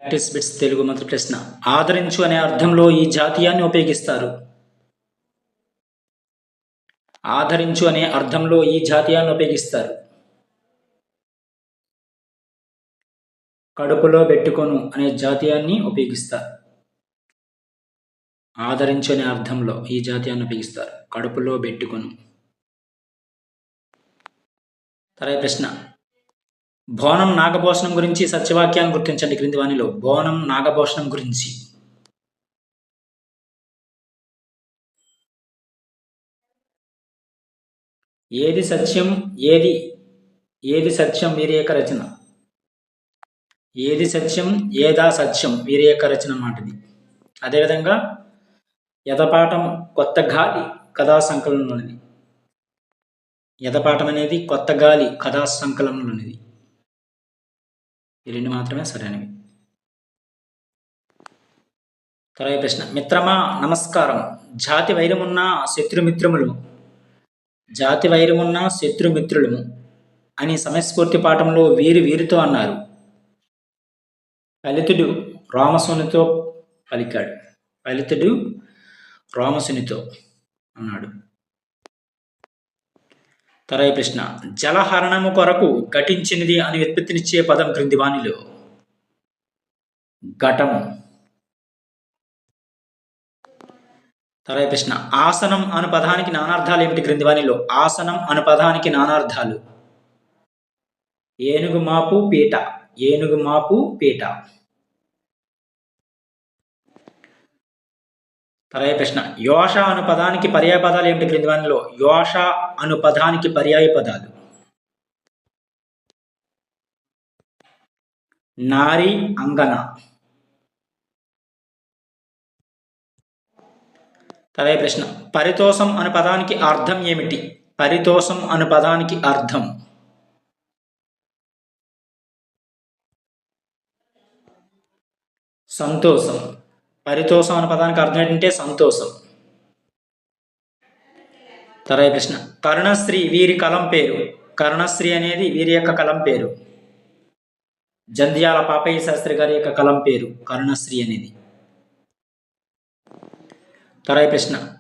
Practice bits Telugu మొదటి ప్రశ్న. ఆదరించు అనే అర్థంలో ఈ జాతీయాన్ని ఉపయోగిస్తారు. ఆదరించు అనే అర్థంలో ఈ జాతీయాన్ని ఉపయోగిస్తారు. కడుపులో పెట్టుకొను అనే జాతీయాన్ని ఉపయోగిస్తారు. ఆదరించు అనే అర్థంలో ఈ జాతీయాన్ని ఉపయోగిస్తారు. కడుపులో పెట్టుకొను. తర్వాత ప్రశ్న. బోనం నాగభూషణం గురించి సత్యవాక్యాన్ని గుర్తించండి క్రింది వానిలో. బోనం నాగభూషణం గురించి. ఏది సత్యం ఏది సత్యం వీరి యొక్క రచన. ఏది సత్యం ఏదా సత్యం వీరి యొక్క రచన అన్నమాటది. అదేవిధంగా యథపాఠం కొత్త గాలి కథా సంకలనంలోనిది. యథపాఠం అనేది కొత్త గాలి కథా సంకలనంలోనిది. ఈ రెండు మాత్రమే సరైనవి. తర్వాత ప్రశ్న. మిత్రమా నమస్కారం. జాతి వైరమున్న శత్రుమిత్రములు అని సమయస్ఫూర్తి పాఠంలో వీరితో అన్నారు. ఫలితుడు రామసునితో పలికాడు. ఫలితుడు రామసునితో అన్నాడు. తర్వాత ప్రశ్న. జలహరణము కొరకు ఘటించినది అని వ్యుత్పత్తినిచ్చే పదం క్రింది వానిలో. ఘటము. తర్వాత ప్రశ్న. ఆసనం అను పదానికి నానార్థాలు ఏమిటి క్రింది వానిలో. ఆసనం అను పదానికి నానార్థాలు. ఏనుగు మాపు పీట. తర్వాత ప్రశ్న. యోష అను పదానికి పర్యాయ పదాలు ఏమిటి క్రింది వానిలో. యోష అను పదానికి పర్యాయ పదాలు. నారి అంగన. తర్వాత ప్రశ్న. పరితోషం అను పదానికి అర్థం ఏమిటి. పరితోషం అను పదానికి అర్థం సంతోషం. పరితోషం అనే పదానికి అర్థం ఏంటంటే సంతోషం. తర్వాత ప్రశ్న. కరుణశ్రీ వీరి కలం పేరు. కరుణశ్రీ అనేది వీరి యొక్క కలం పేరు. జంధ్యాల పాపయ్య శాస్త్రి గారి యొక్క కలం పేరు కరుణశ్రీ అనేది. తర్వాత ప్రశ్న.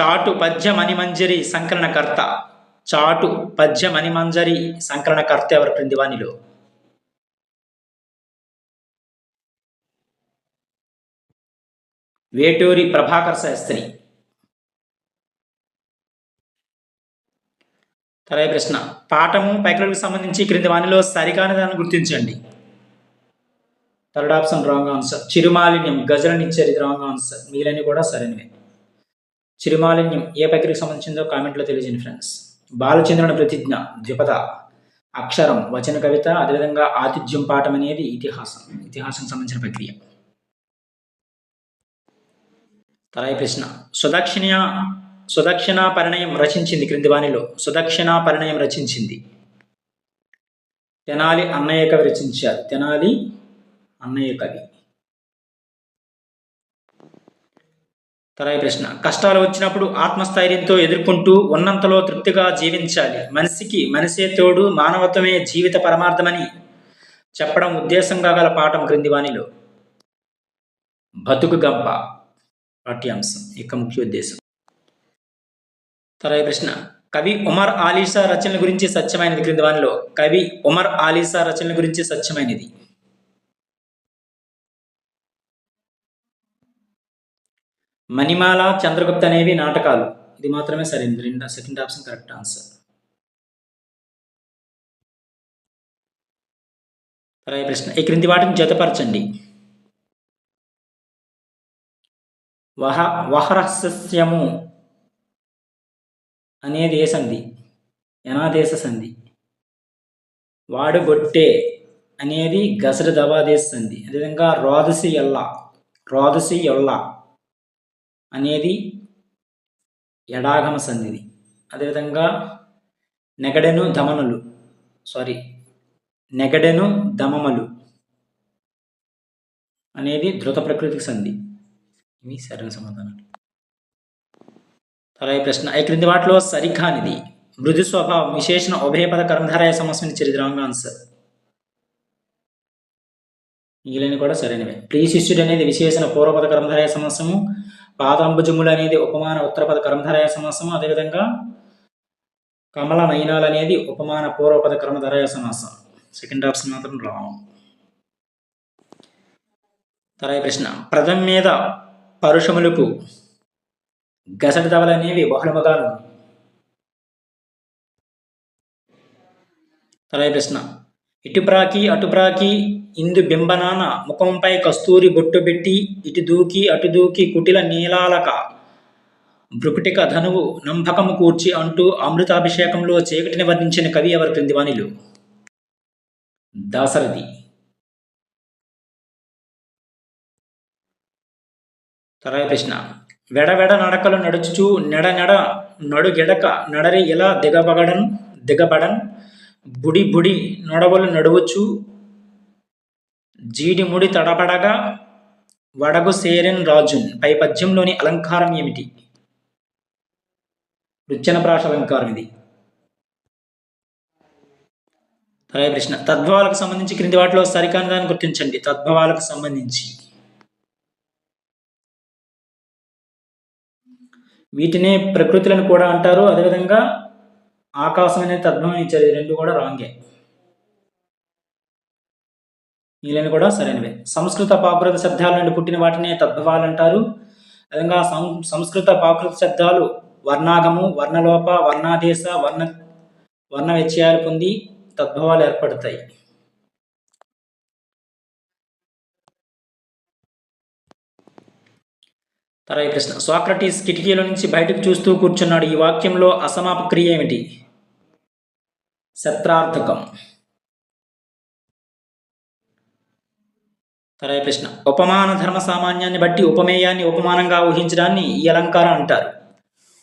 చాటు పద్య మణిమంజరి సంకలనకర్త. చాటు పద్య మణిమంజరి సంకలనకర్త ఎవరు క్రింది వానిలో. వేటూరి ప్రభాకర్ శాస్త్రి. తర్వాత ప్రశ్న. పాఠము పైకలకు సంబంధించి క్రింది వానిలో సరికాని దాన్ని గుర్తించండి. Third option wrong answer. చిరుమాలిన్యం గజలనిచ్చారు, ఇది రాంగ్ ఆన్సర్. మిగిలినవి కూడా సరైనవే. చిరుమాలిన్యం ఏ పైకలకు సంబంధించిందో కామెంట్లో తెలియజేయండి ఫ్రెండ్స్. బాలచంద్రుని ప్రతిజ్ఞ ద్విపద అక్షరం వచన కవిత. అదేవిధంగా ఆతిథ్యం పాఠం అనేది ఇతిహాసం సంబంధించిన ప్రక్రియ. తర్వాత ప్రశ్న. సుదక్షిణ పరిణయం రచించింది క్రింది వానిలో. సుదక్షిణ పరిణయం రచించింది తెనాలి అన్నయ్య కవి రచించారు. తెనాలి అన్నయ్య కవి. తర్వాత ప్రశ్న. కష్టాలు వచ్చినప్పుడు ఆత్మస్థైర్యంతో ఎదుర్కొంటూ ఉన్నంతలో తృప్తిగా జీవించాలి. మనిషికి మనిషే తోడు, మానవత్వమే జీవిత పరమార్థమని చెప్పడం ఉద్దేశంగా గల పాఠం క్రింది వానిలో. బతుకు గంప పాఠ్యాంశం యొక్క ముఖ్య ఉద్దేశం. తర్వాత ప్రశ్న. కవి ఉమర్ ఆలీషా రచనల గురించి సత్యమైనది క్రింది వానిలో. కవి ఉమర్ ఆలీషా రచనల గురించి సత్యమైనది. మణిమాల చంద్రగుప్త అనేవి నాటకాలు. ఇది మాత్రమే సరైనది. Second option correct answer. తర్వాత ప్రశ్న. ఈ క్రింది వాటిని జతపరచండి. వహరస్యము అనేది ఏ సంధి. యనాదేశ సంధి. వాడుగొట్టే అనేది గసరు దవాదేశ సంధి. అదేవిధంగా రోదసి ఎల్ల అనేది ఎడాగమ సంధిది. అదేవిధంగా నెగడెను దమమలు అనేది ధృత ప్రకృతికి సంధి. ఇవి సరైన సమాధానాలు. తర్వాత ప్రశ్న. ఈ క్రింది వాటిలో సరికానిది. మృదు స్వభావం విశేషణ ఉభయపద కర్మధారయ సమస్యని రాంగ్ ఆన్సర్. మిగిలిన కూడా సరైనవే. ప్రియశిష్యుడు అనేది విశేషణ పూర్వపద కర్మధారయ సమాసము. పాదాంబుజములు అనేది ఉపమాన ఉత్తరపద కర్మధారయ సమాసము. అదేవిధంగా కమల నయనాలు అనేది ఉపమాన పూర్వపద కర్మధారయ సమాసం. సెకండ్ ఆప్షన్ మాత్రం రాంగ్. తర్వాత ప్రశ్న, ప్రథమ మీద పరుషములకు గసటి దవలు అనేవి బహుళముగాను. తర్వాత ప్రశ్న, ఇటుప్రాకి అటుప్రాకి ఇందు బింబనాన ముఖంపై కస్తూరి బొట్టు పెట్టి ఇటు దూకి అటు దూకి కుటిల నీలాలక భృకుటిక ధనువు నంభకము కూర్చి అంటూ అమృతాభిషేకంలో చీకటిని వర్ణించిన కవి ఎవరు క్రింది వానిలో? దాశరథి. తర్వాత ప్రశ్న, వెడవెడ నడకలు నడుచుచు నెడ నెడ నడుగెడక నడరి ఇలా దిగబడన్ బుడి బుడి నొడవలు నడువచ్చు జీడి ముడి తడబడగా వడగు సేరెన్ రాజున్. పై పద్యంలోని అలంకారం ఏమిటి? రుచ్చన ప్రాష అలంకారం ఇది. తర్వాత ప్రశ్న, తద్భవాలకు సంబంధించి క్రింది వాటిలో సరికాని దాన్ని గుర్తించండి. తద్భవాలకు సంబంధించి వీటినే ప్రకృతులను కూడా అంటారు. అదేవిధంగా ఆకాశం అనేది తద్భవం ఇచ్చారు. ఈ రెండు కూడా రాంగే. మిగిలిన కూడా సరైనవే. సంస్కృత ప్రాకృత శబ్దాల నుండి పుట్టిన వాటినే తద్భవాలు అంటారు. అదేవిధంగా సంస్కృత ప్రాకృత శబ్దాలు వర్ణాగము, వర్ణలోప, వర్ణాదేశ, వర్ణ వ్యత్యయాలు పొంది తద్భవాలు ఏర్పడతాయి. తర్వాత ప్రశ్న, సోక్రటీస్ కిటికీలో నుంచి బయటకు చూస్తూ కూర్చున్నాడు. ఈ వాక్యంలో అసమాప క్రియ ఏమిటి? శత్రార్థకం. తర్వాత ప్రశ్న, ఉపమాన ధర్మ సామాన్యాన్ని బట్టి ఉపమేయాన్ని ఉపమానంగా ఊహించడాన్ని ఈ అలంకారం అంటారు.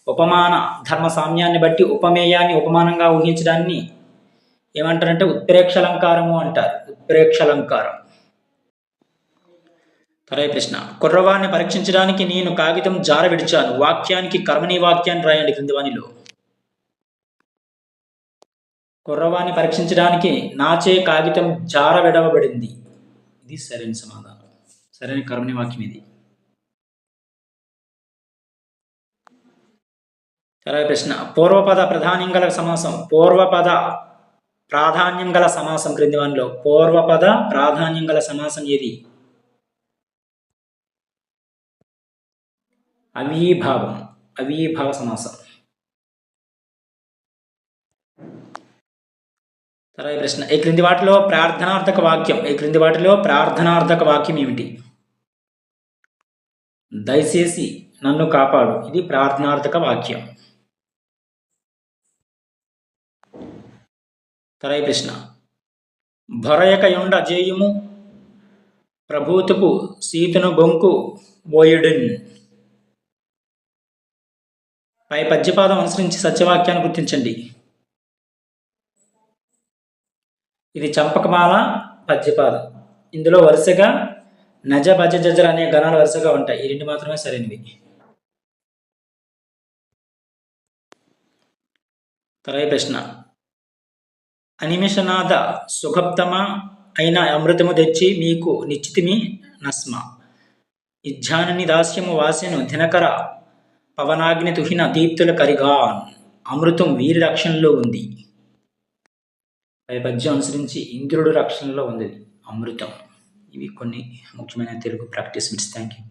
ఉపమాన ధర్మ సామ్యాన్ని బట్టి ఉపమేయాన్ని ఉపమానంగా ఊహించడాన్ని ఏమంటారంటే ఉత్ప్రేక్షలంకారము అంటారు. ఉత్ప్రేక్షలంకారం. తర్వాత ప్రశ్న, కుర్రవాణ్ణి పరీక్షించడానికి నేను కాగితం జార విడిచాను. వాక్యానికి కర్మణి వాక్యాన్ని రాయండి క్రింది వానిలో. కుర్రవాణ్ణి పరీక్షించడానికి నాచే కాగితం జార విడవబడింది. ఇది సరైన సమాధానం. సరైన కర్మణి వాక్యం ఇది. తర్వాత ప్రశ్న, పూర్వపద ప్రాధాన్యం గల సమాసం. పూర్వపద ప్రాధాన్యం గల సమాసం క్రింది వానిలో పూర్వపద ప్రాధాన్యం గల సమాసం ఏది? అవీభావం. అవీభావ సమాసం. తర్వాత ప్రశ్న, ఈ క్రింది వాటిలో ప్రార్థనార్థక వాక్యం ఏమిటి? దయచేసి నన్ను కాపాడు. ఇది ప్రార్థనార్థక వాక్యం. తర్వాత ప్రశ్న, భొరయక యొండ జేయుము ప్రభూతుపు సీతును బొంకు బోయుడిన్. పై పద్యపాదం అనుసరించి సత్యవాక్యాన్ని గుర్తించండి. ఇది చంపకమాల పద్యపాదం. ఇందులో వరుసగా నజ భజ జజర అనే గణాలు వరుసగా ఉంటాయి. ఈ రెండు మాత్రమే సరైనవి. తర్వాత ప్రశ్న, అనిమిషనాథ సుగప్తమ అయిన అమృతము తెచ్చి మీకు నిశ్చితిమి నస్మ. ఇజ్జానని దాస్యము వాసెను దినకర పవనాగ్ని తుహిన దీప్తుల కరిగాన్. అమృతం వీరి రక్షణలో ఉంది. పై పద్యం అనుసరించి ఇంద్రుడు రక్షణలో ఉంది అమృతం. ఇవి కొన్ని ముఖ్యమైన Telugu practice bits. Thank you.